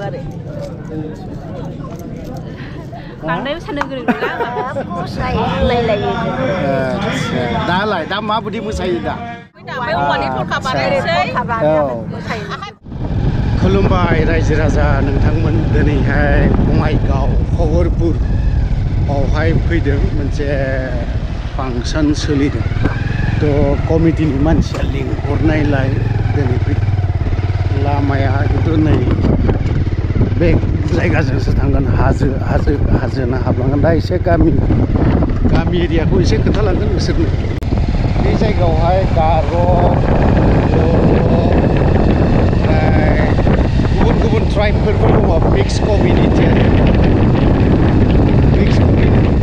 बारे बांद्राय साननो गोरों नङा मोसायोलायो दालाय दा माबायदि मोसायो दा औवानि थरखा बानायनोसै खुलुमबाय रायजो राजा नोंथांमोन दिनैहाय बङाइगाव खगरपुर बावहाय फैदों मोनसे फांसन सोलिदों तो कमिटिनि मानसिया लिंहरनायलाय दिनै फैदों लामाया खिन्थु नै बे जायगाजोंसो थांगोन हाजोना हाबलांगोन दा एसे गामि एरियाखौ एसे खोन्थालांगोन नोंसोरनो बे जायगायावहाय गार' गुबुन ट्राइबफोरबो दङ मिक्स कमिउनिटि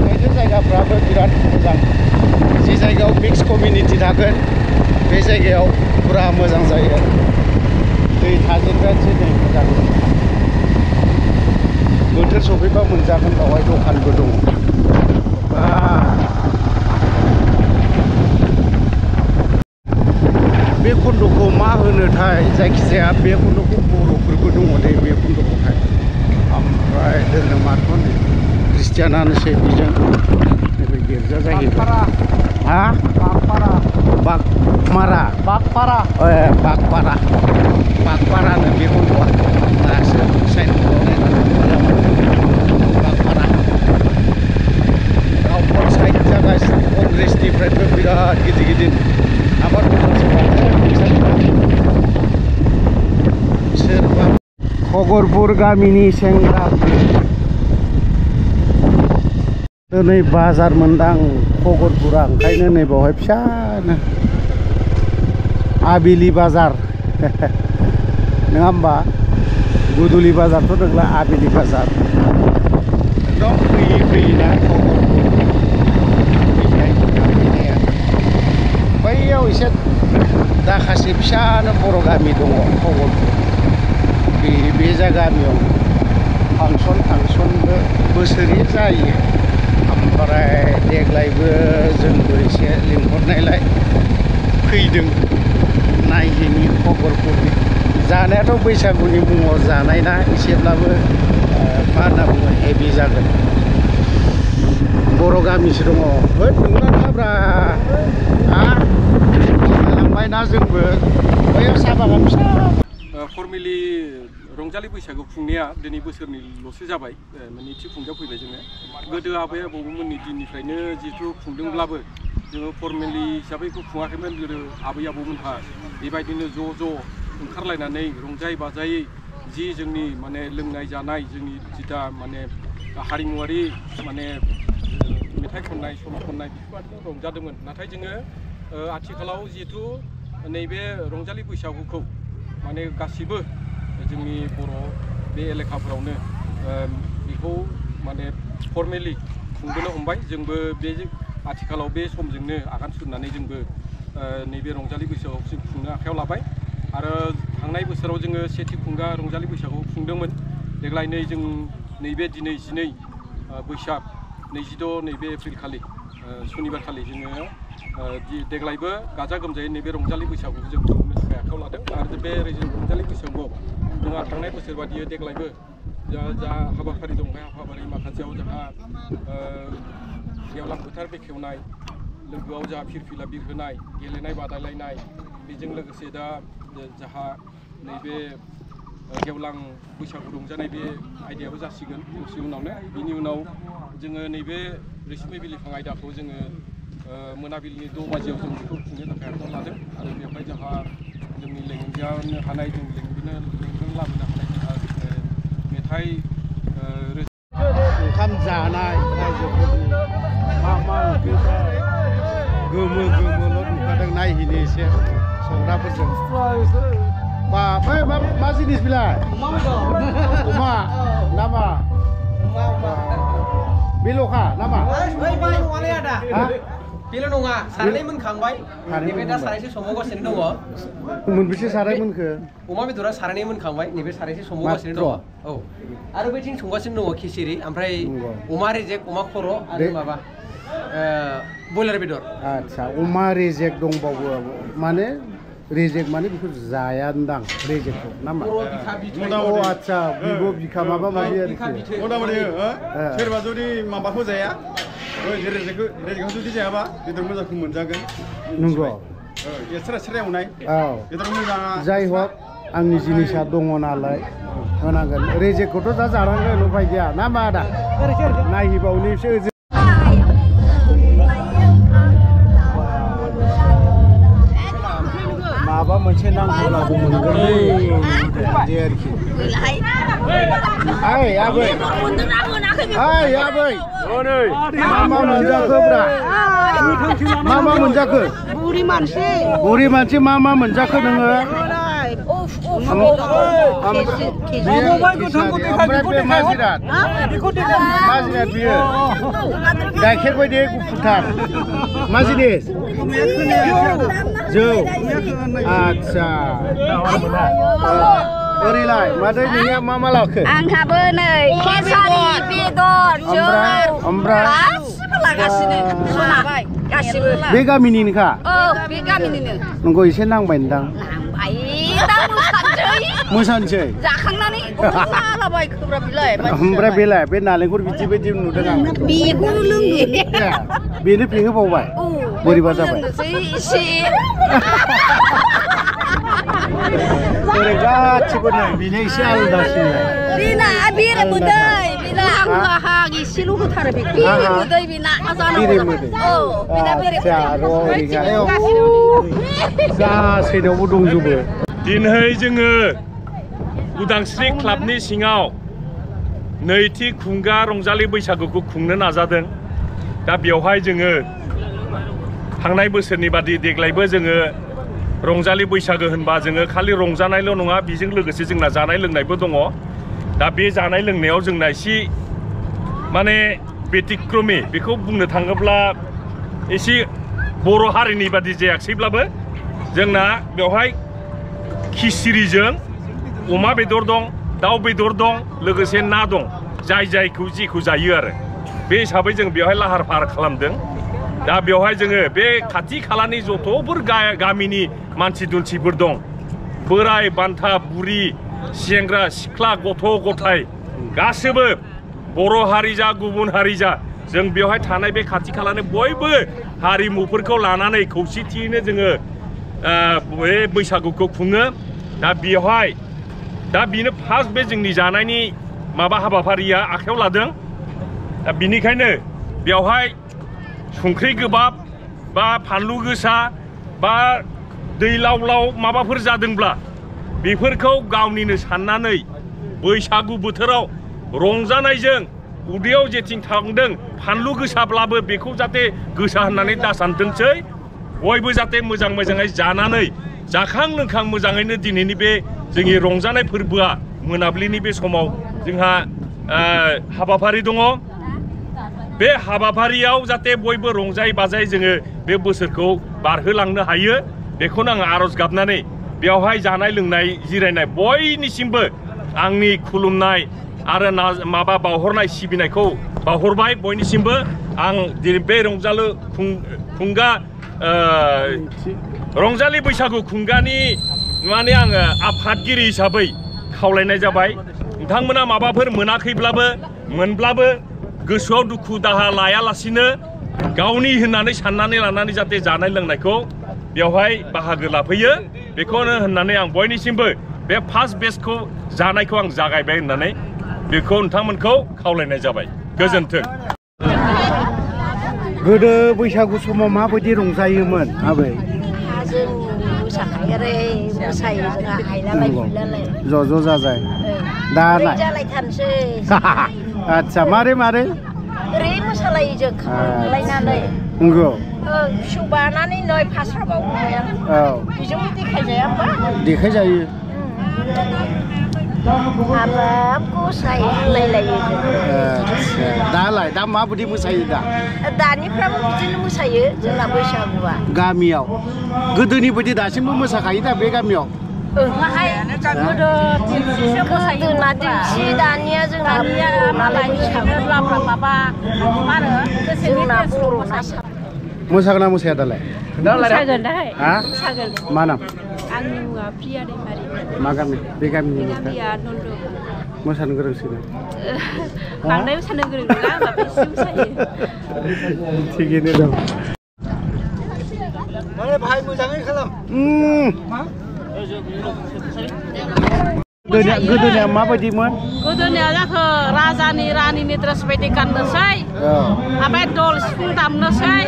बेनो जायगाफ्राबो बिराद मोजां जे जायगायाव मिक्स कमिउनिटि थागोन बे जायगायाव पुरा मोजां जायो दै थाजेनबासो दै मोजां बोथोर सफैबा मोनजागोन बावहाय दखानबो दङ बे खन्द'खौ मा होनोथाय जायखिजाया बे खन्द'खौ बर'फोरबो दङ दे बे खन्द'खौहाय ओमफ्राय धोरोमाथ' नै ख्रिस्टियानानोसै बेजों नैबे गिर्जा जाहैबाय हा बागमारा बागपारानो बे खन्द'आ दासो बागपारा गावफोर साइड जागासिनो कंग्रेसनिफ्रायबो बिराद गिदिर आबाद सोरबा खगरपुर गामिनि सेंग्राफोर दिनै बाजार मोनदां खगरपुरा ओंखायनो नै बावहाय फिसानो आबिलि बाजार नङा होमबा गुदुलि बाजारथ' नंला आबिलि बाजार एकदम फैयोना बैयाव एसे दाखासे फिसानो बर' गामि दङ खगरपुर बे गामियाव फांसनबो बोसोरै जायो ओमफ्राय देग्लायबो जोंबो एसे लिंहरनायलाय फैदों नायहैनि खगरपुरनि जानायाथ' बैसागुनि मुङाव जानाय ना एसेब्लाबो मा होनना बुङो हेभि जागोन बर' गामिसो दङ नंगौना नङाब्रा लांबायना जोंबो बैयाव साहा बागान फिसा फर्मेलि रंजालि बैसागु खुंनाया दिनै बोसोरनैल'सो जाबाय नैथि खुंथायाव फैबाय जोङो गोदो आबै आबौमोननि दिननिफ्रायनो जिहेथु खुंदोंब्लाबो जोङो फर्मेलि हिसाबै खुङाखैमोन गोदो आबै आबौमोनहा बेबायदिनो ज' ओंखारलायनानै रंजायै बाजायै जि जोंनि माने लोंनाय जानाय जोंनि जिथा माने हारिमुवारि माने मेथाइ खननाय सल' खननाय बेफोरबायदिनो रंजादोंमोन नाथाय जोङो आथिखालाव जिहेथु नैबे रंजालि बैसागुखौ माने गासिबो जोंनि बर' बे एलेखाफोरावनो बेखौ माने फर्मेलि खुंबोनो हमबाय जोंबो बे आथिखालाव बे समजोंनो आगान सुरनानै जोंबो नैबे रंजालि बैसागुआव जों खुंनो आखायाव लाबाय आरो थांनाय बोसोराव जोङो सेथि खुंगा रंजालि बैसागु खुंदोंमोन देग्लाय जों नैबे दिनै 12 बैसाग 22 नैबे एप्रिल खालि सनिबार खालि जोङो देग्लायबो गाजा गोमजायै नैबे रंजालि बैसागुखौ जों खुंनो थाखाय आखायाव लादों आरो बे रंजालि बैसागुआव जोंहा थांनाय बोसोर बादियै देग्लायबो जा हाबाफारि दं बे हाबाफारि माखासेयाव जोंहा गेवलां फोथार बेखेवनाय लोगोआव जोंहा फिरफिला बिरहोनाय गेलेनाय बादायलायनाय बेजों लोगोसे दा जोंहा नैबे गेवलां बैसागु रंजानाय बे आयदायाबो जासिगोन दसे उनावनो बिनि उनाव जोङो नैबे रैसुमै बिलिफां आयदाखौ जोङो मोनाबिलिनि 6 बाजियाव जों बेखौ खुंनो थाखाय आखायाव लादों आरो बेवहाय जोंहा जोंनि लेंजानो हानाय जों लेंनो लाबोनो हानाय जोंहा मेथाइ ओंखाम जानाय रायजोफोरनि मा गोमोल' नुखादों नायहैनो एसे संग्राफोरजों मा जिनिस बिलाय अमा नामा बेल'खा नामा बेल' नङा सारानै मोनखांबाय नैबे दा सारायसे संबावगासिनो दङ मोनबेसे साराय मोनखो अमा बेदरा सारानै मोनखांबाय नैबे सारायसे संबावगासिनो दङ औ आरो बैथिं संगासिनो दङ खिचिरि ओमफ्राय अमा रेजेक अमा खर' आरो माबा बयलार बेदर आच्छा अमा रेजेक दंबावो माने रेजेक माने बेखौ जायानदां रेजेकखौ ना मा आच्छा बिब' बिखा माबा माबि आरोखि मथा-मथि सोरबा जुदि माबाखौ जाया रेजेकखौ जुदि जायाबा बेदर मोजांखौ मोनजागोन नंगौ एक्सट्रा एवनाय औ बेदर मोजां जाय हक आंनि जिनिसा दङ नालाय होनांगोन रेजेकखौथ' दा जानांगोन उफाय गैया ना मा आदा नायहैबावनोसो माबा मोनसे नांगौब्लाबो मोनगोन दे आरोखि ओइ आबै ओइ आबै मा मोनजाखोब्रा मा मोनजाखो बुरि मानसि मा मोनजाखो नोङो ओमफ्राय बे माजिरात बियो गाइखेर बायदि गुफुरथार मा जिनिस जौ आच्छा ओरैलाय मादै नोंनिया मा लाखो आंहाबो नै केसारि बेदर जौ ओमफ्राय लागासिनो खोनाबाय गासिबो बे गामिनिनोखा औ बे गामिनिनो नंगौ एसे नांबाय नोंदां मोसानोसै जाखांनानै जालाबाय खोब्रा बिलाय ओमफ्राय बेलाय बे नालेंखर बिदि बायदि नुदों आं बेखौनो लोंगोन बेनो फेंहोबावबाय बोरैबा जाबाय एसे ओरै गासिबो नै बेनो एसे आलादासिन बिना बेरे मोदै बिना आंहा एसेल' होथारो बेखौ बेरे मोदै बिना औ बिना बेरे गासैनावबो दंजोबो दिनै जोङो उदांस्रि क्लाबनि सिङाव नैथि खुंगा रंजालि बैसागुखौ खुंनो नाजादों दा बेवहाय जोङो थांनाय बोसोरनि बादि देग्लायबो जोङो रंजालि बैसागो होनबा जोङो खालि रंजानायल' नङा बेजों लोगोसे जोंना जानाय लोंनायबो दङ दा बे जानाय लोंनायाव जोंना एसे माने बेतिक्रमि बेखौ बुंनो थाङोब्ला एसे बर' हारिनि बादि जायाखैब्लाबो जोंना बेवहाय खिसिरिजों अमा बेदर दं दाउ बेदर दं लोगोसे ना दं जायखौ जेखौ जायो आरो बे हिसाबै जों बेवहाय लाहार फाहार खालामदों दा बेवहाय जोङो बे खाथि खालानि जथ'फोर गामिनि मानसि दुन्सिफोर दं बोराय बान्था बुरि सेंग्रा सिख्ला गथ' गथाय गासैबो बर' हारि जा गुबुन हारि जा जों बेवहाय थानाय बे खाथि खालानि बयबो हारिमुफोरखौ लानानै खौसेथियैनो जोङो बे बैसागुखौ खुङो दा बेवहाय दा बेनो फार्स्ट बे जोंनि जानायनि माबा हाबाफारिया आखायाव लादों दा बिनिखायनो बेवहाय संख्रि गोबाब बा फानलु गोसा बा दै लाव लाव माबाफोर जादोंब्ला बेफोरखौ गावनिनो साननानै बैसागु बोथोराव रंजानायजों उदैयाव जेथिं थांदों फानलु गोसाब्लाबो बेखौ जाहाथे गोसा होननानै दासानथोंसै बयबो जाहाथे मोजाङै जानानै जाखां लोंखां मोजाङैनो दिनैनि बे जोंनि रंजानाय फोरबोआ मोनाबिलिनि बे समाव जोंहा हाबाफारि दङ बे हाबाफारियाव जाहाथे बयबो रंजायै बाजायै जोङो बे बोसोरखौ बारहोलांनो हायो बेखौनो आं आरज गाबनानै बेवहाय जानाय लोंनाय जिरायनाय बयनिसिमबो आंनि खुलुमनाय आरो माबा बावहरनाय सिबिनायखौ बावहरबाय बयनिसिमबो आं दिनै बे रंजालि बैसागु खुंगानि माने आङो आफादगिरि हिसाबै खावलायनाय जाबाय नोंथांमोना माबाफोर मोनाखैब्लाबो मोनब्लाबो गोसोआव दुखु दाहा लायालासिनो गावनि होननानै साननानै लानानै जाहाथे जानाय लोंनायखौ बेवहाय बाहागो लाफैयो बेखौनो होननानै आं बयनिसिमबो बे फार्स्ट बेचखौ जानायखौ आं जागायबाय होननानै बेखौ नोंथांमोनखौ खावलायनाय जाबाय गोजोन्थों गोदो बैसागु समाव माबायदि रंजायोमोन आबै जों मोसाखायो मोसायो जोंहा हायलालाय फुलालाय ज' जाजाय दा जालायथारनोसै आच्छा मारै ओरै मोसालायो जों खालायनानै नंगौ फिसौ बानानै नै फास्राबाव औ बेजोंबो देखायजाया होमबा देखायजायो हाबाब गसाय होनलायलायो दालाय दा माबायदि मोसायो दानिफ्राबो बिदिनो मोसायो जोंना बैसागुआ गामियाव गोदोनि बायदि दासिमबो मोसाखायो दा बे गामियाव गोदोना दिन्थि दानिया जोंना मोसागोन ना मोसाया दालाय मोसागोन दाहाय मा नाम आंनि मुङा प्रिया दैमारि मा गामि बे गामिनि गामिया नन्द मोसानो गोरोंसिन बांद्राय मोसानो गोरों नङा होमबाबो एसे मोसायो थिगैनो दं माने भाई मोजाङै खालाम गोदोनिया माबायदिमोन गोदोनिया जाखो राजानि रानिनि ड्रेस बायदि गाननोसै ओमफ्राय दल सिफुं दामनोसै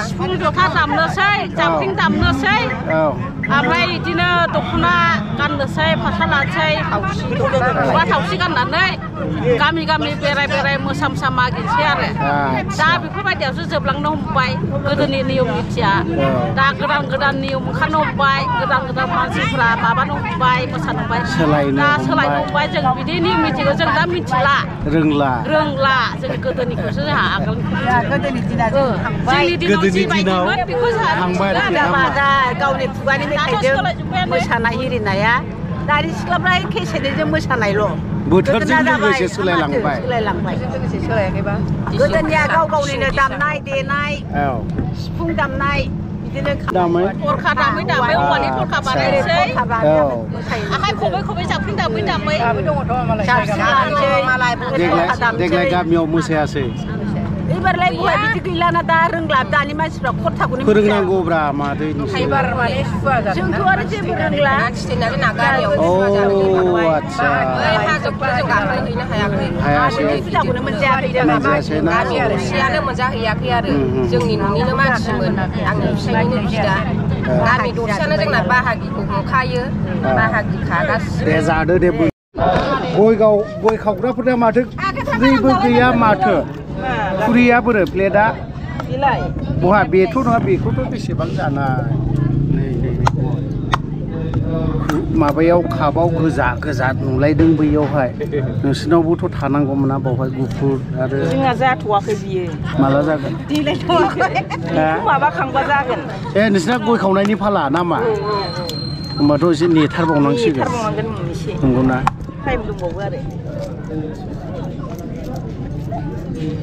सिफुं जथा दामनोसै जाबख्रिं दामनोसै ओमफ्राय बिदिनो दख'ना गाननोसै फास्रा लानोसै खुगा थावसि गाननानै गामि गामि बेराय मोसा मागिनोसै आरो दा बेफोरबायदियावसो जोबलांनो हमबाय गोदोनि नियम निथिया दा गोदान नियम ओंखारनो हमबाय गोदान मानसिफ्रा माबानो हमबाय मोसानो हमबाय दा सोलायनो हमबाय जों बिदि नियम निथिखौ जों दा मिथिला रोंला जों गोदोनिखौसो जोंहा गोदोनि दिनाव जोंनि दिनाव जिबायदिमोन बेखौ जोंहा गावनि खुगानि मेथाइजों मोसानाय एरिनाया दानि सिख्लाफ्रा केसेटजों मोसानायल' बोथोरजों लोगोसे सोलायलांबाय गोदोनिया गाव गावनिनो दामनाय देनाय सिफुं दामनाय बिदिनो खरखा दामै औवानि खरखा बानायनोसै आखाइ खबै जाबख्रिं दामै देग्लाय गामियाव मोसायासै एबारलाय बहाय बिदि गैलाना दा रोंला दानि मानसिफ्रा खरथाखौनो फोरोंनांगौब्रा मादै जोंथ' आरो जेबो रोंला आच्छा फुजाखौनो मोनजाहैयाखै आरो जोंनि न'निनो मानसिमोन आंनि फिसायनिनो बिदा गामि दरसेयानो जोंना बाहागिखौ हमखायो बाहागिखा गासिबो दे जादो दे गय खावग्राफोरा माथो दैबो गैया माथो खुरिया बोरो प्लेटआ बहा बेथ' नङा बेखौथ' बेसेबां जानाय माबायाव कापाव गोजा नुलायदों बैयावहाय नोंसोरनावबोथ' थानांगौमोन ना बावहाय गुफुर आरो जोंहा जाथ'वाखै बियो माला जागोन माबा खांबा जागोन नोंसिना गय खावनायनि फाला नामा होमबाथ' एसे नेथारबावनांसिगोन नंगौना टाइम दंबावो आरो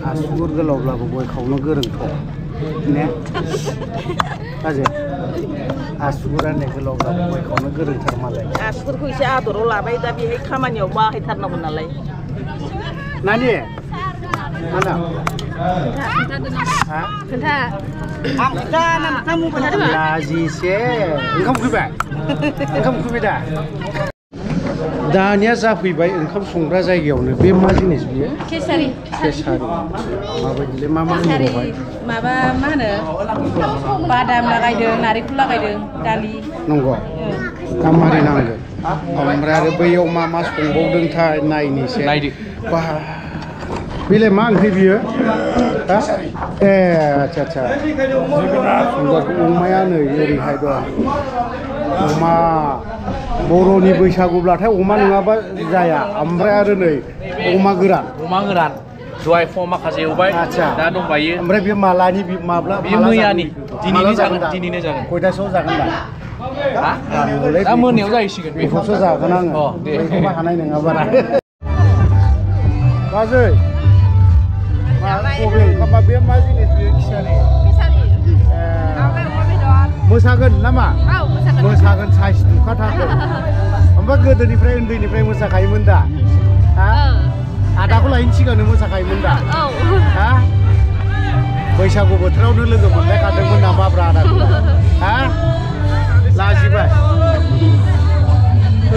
आसुगुर गोलावब्लाबो गय खावनो गोरोंथ' ने बाजै आसुगुरा होननाय गोलावब्लाबो गय खावनो गोरोंथार मालाय आसुगुरखौ एसे आदराव लाबाय दा बेहाय खामानियाव बाहायथारनांगौ नालाय नानि mana खोन्था लाजिसे ओंखाम उखैबाय दा दानिया जाफैबाय ओंखाम संग्रा जायगायावनो बे मा जिनिस बियो केसारि माबायदिलै मा होनबावबाय माबा मा होनो बादाम लागायदों नारेंखल लागायदों दालि नंगौ दा मारै नांगोन ओमफ्राय आरो बैयाव मा संबावदोंथाय नायनोसै बा बेलाय मा ओंख्रि बियो ए आच्छा अमाया नै ओरैहाय दं अमा बर'नि बैसागुब्लाथाय अमा नङाबा जाया ओमफ्राय आरो नै अमा गोरान दहाय फुङाव माखासे एवबाय दा दंबायो ओमफ्राय बे मालानि माब्ला बे मैयानि दिनैनो जागोन खयथासोआव जागोन दा मोनायाव जाहैसिगोन बेखौसो जागोन आङो बेखौबा हानाय नङा बारा बाजै बबे ओंखामा बे मा जिनिस बेयो खिसारि मोसागोन नामा मोसागोन साइज नुखाथारगोन ओमफ्राय गोदोनिफ्राय उन्दैनिफ्राय मोसाखायोमोन दा आदाखौ लायनो सिगांनो मोसाखायोमोन दा बैसागु बोथोरावनो लोगो मोनलायखादोंमोन नामाब्रा आदाखौ लाजिबाय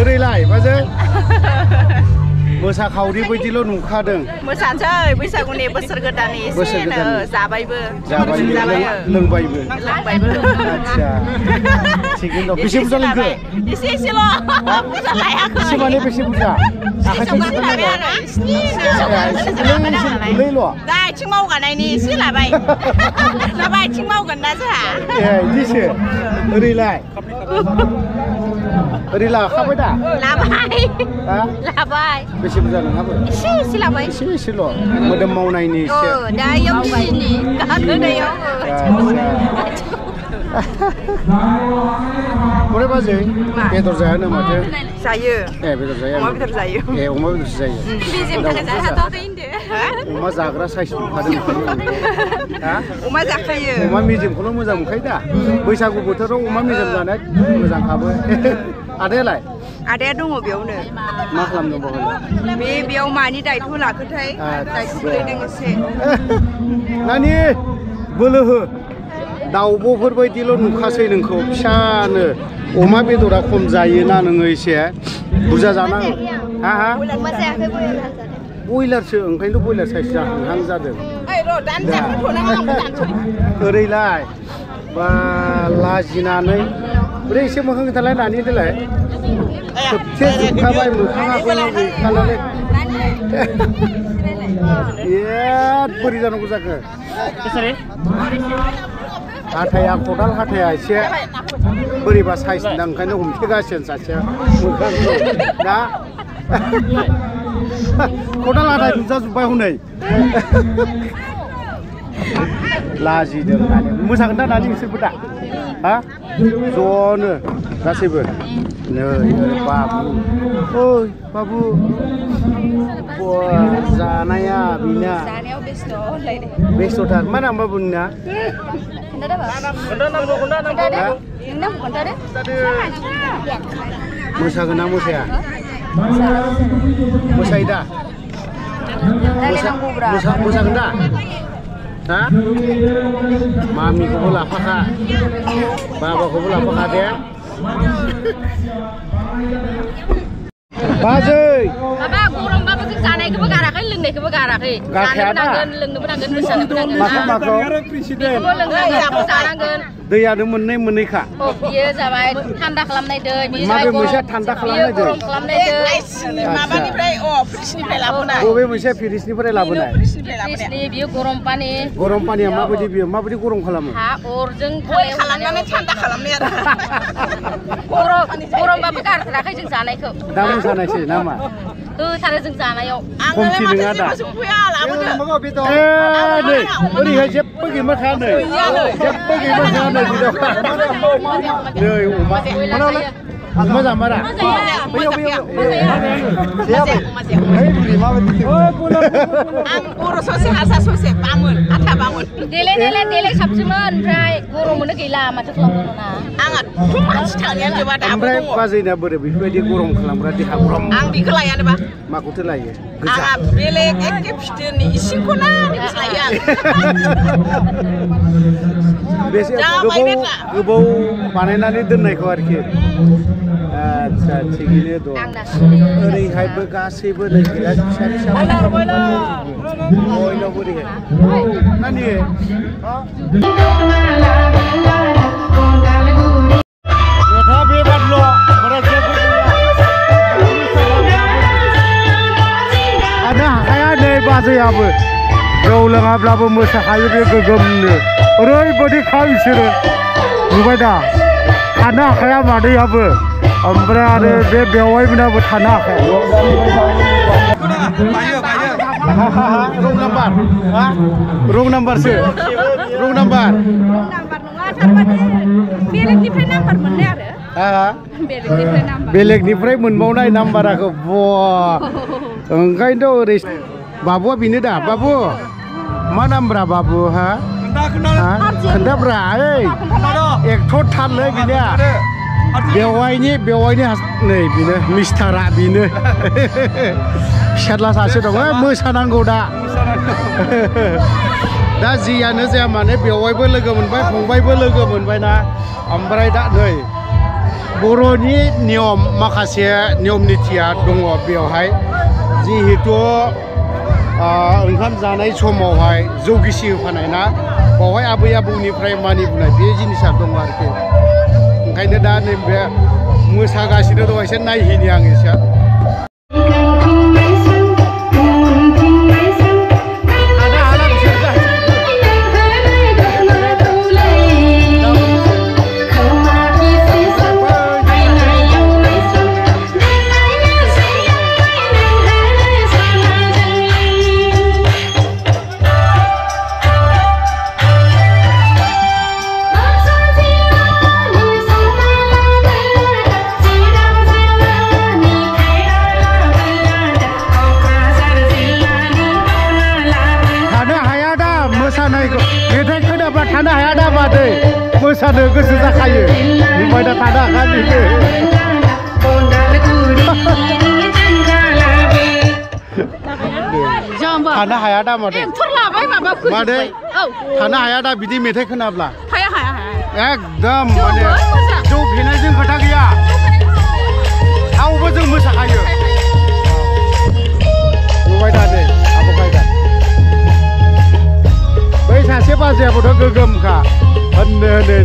ओरैलाय बाजै मोसाखावरि बायदिल' नुखादों मोसानोसै बैसागुनि बोसोर गोदाननि एसे जाबायबो लोंबायबो आच्छा थिगैनो दं बेसे बुरजा लोंखो एसेल' बुरजा लायाखै एसे माने बेसे बुरजा दा आथिं मावगानायनि एसे लाबाय दा आथिं मावगोन ना जोंहा बिदिसो ओरैलाय ओरै लाखाबाय दा लाबाय बेसे बुरजा नोंहाबो एसे लाबाय एसेल' मोदोम मावनायनि एसे दायाव सिनि गाखोनायाव ओमफ्राय बाजै बेदर जायानो माथो जायो बेदर जाया अमा बेदर जायो अमा बेदरसो जायो बेजेम थाखाय जाहाथ'वाखै होनदो अमा जाग्रा साइस नुखादों अमा जाखायो अमा मेजेमखौल' मोजां मोनखायो दा बैसागु बोथोराव अमा मेजेम जानाय मोजांखाबो आदायालाय आदाया दङ बेयावनो मा खालामदों बावहाय बेयाव मानि दायथ' लाखोथाय दायथ' गोलैदों एसे नानि बोलो हो दाउब'फोर बायदिल' नुखासै नोंखौ फिसानो अमा बेदरा खम जायोना नोङो एसे बुरजा जानांगौ हा हा बयलारसो ओंखायनोथ' बयलार साइज जाहां जादों ओरैलाय बा लाजिनानै बोरै एसे मोखां खोन्थालाय नानि देलाय खेबसे जोबखाबाय मोखाङाखौ गैखानानै बोरै जानांगौ जाखो हाथाया खदाल हाथाया एसे बोरैबा साइज ना ओंखायनो हमथेगासिनो सासेया मोखांखौ दा खदाल हाथाय नुजाजोब्बाय हनै लाजिदों नानि मोसागोन दा नानि बिसोरबो दा हा ज'नो गासैबो नै बाबु ओइ बाबु जानाया बिना बेस्थ'थार मा नाम बाबु नोंना मोसागोन ना मोसाया मोसायो दा मोसागोन दा हा मामिखौबो लाफाखा बाबाखौबो लाफाखा दे बाजै माबा गरमबाबो जों जानायखौबो गाराखै लोंनायखौबो गाराखै लोंनोबो नांगोन मोसानोबो नांगोन माखौ बेखौबो लोंनांगोन जानांगोन दैयानो मोननैखा बियो जाबाय थान्दा खालामनाय दै माबे मोनसे थान्दा खालामनाय दै खालामनाय दै माबानिफ्राय फ्रिजनिफ्राय लाबोनाय बबे मोनसे फ्रिजनिफ्राय लाबोनाय फ्रिजनि बियो गरम पानिया माबायदि बियो माबायदि गरम खालामो हा अरजों खालामनानै थान्दा खालामनाय आरो गरमबाबो गारथाराखै जों जानायखौ दा मोसानायसै नामा होथारो जों जानायाव खमथि नङा दा नै ओरैहाय जेबो गैमाखा नै जेबो गैमाखा नै नै अमा जामारा देलाय साबसिनमोन ओमफ्राय गरमनो गैला माथो खालामनो ओमफ्राय बाजैना बोरै बेफोरबायदि गरम खालामग्रा देहा गरम आं बेखौ लायानोबा माखौथो लायो आंहा बेलेग एखे फिथोरनि इसिंखौना लायो आं बेसे गोबाव बानायनानै दोननायखौ आरोखि आच्छा थिगैनो दं ओरैहायबो गासैबो नै बिराद फिसा फिसा बयनावबो ओरैहाय नानि मेथा बेबादल' बारा जेबो आनो हाखाया नै बाजैयाबो जौ लोङाब्लाबो मोसाखायो बे गोगोमनो ओरैबायदि खा बिसोरो नुबाय दा थानो हाखाया मादैयाबो ओमफ्राय आरो बे बेवाइमोनाबो थानो हाखाया रं नाम्बारसो रं नाम्बार बेलेगनिफ्राय मोनबावनाय नाम्बाराखौ ओंखायनोथ' ओरै बाबुआ बेनो दा बाबु मा नाम्बारा बाबु हा खोन्थाब्रा ओइ एक्टर थारलै बिनिया बेवाइनि नै बेनो मिस्टारा बेनो फिसाला सासे दङ मोसानांगौ दा दा जियानो जाया माने बेवाइबो लोगो मोनबाय फंबायबो लोगो मोनबाय ना ओमफ्राय दा नै बर'नि नियम माखासे नियम निथिया दङ बेवहाय जिहेतु ओंखाम जानाय समावहाय जौ गिसि होफानाय ना बावहाय आबै आबौनिफ्राय मानिबोनाय बे जिनिसा दङ आरोखि ओंखायनो दा नैबे मोसागासिनो दं एसे नायहैनि आं एसे मोसानो गोसो जाखायो नुबाय दा थानो हाखायो थानो हाया दा माथो मादै थानो हाया दा बिदि मेथाइ खोनाब्ला एकदम माने जौ फेनायजों खोथा गैया आवबो जों मोसाखायो नुबाय दा नै आब'खाय दा बै सासे बाजैयाबोथ' गोगोमखा होननो नै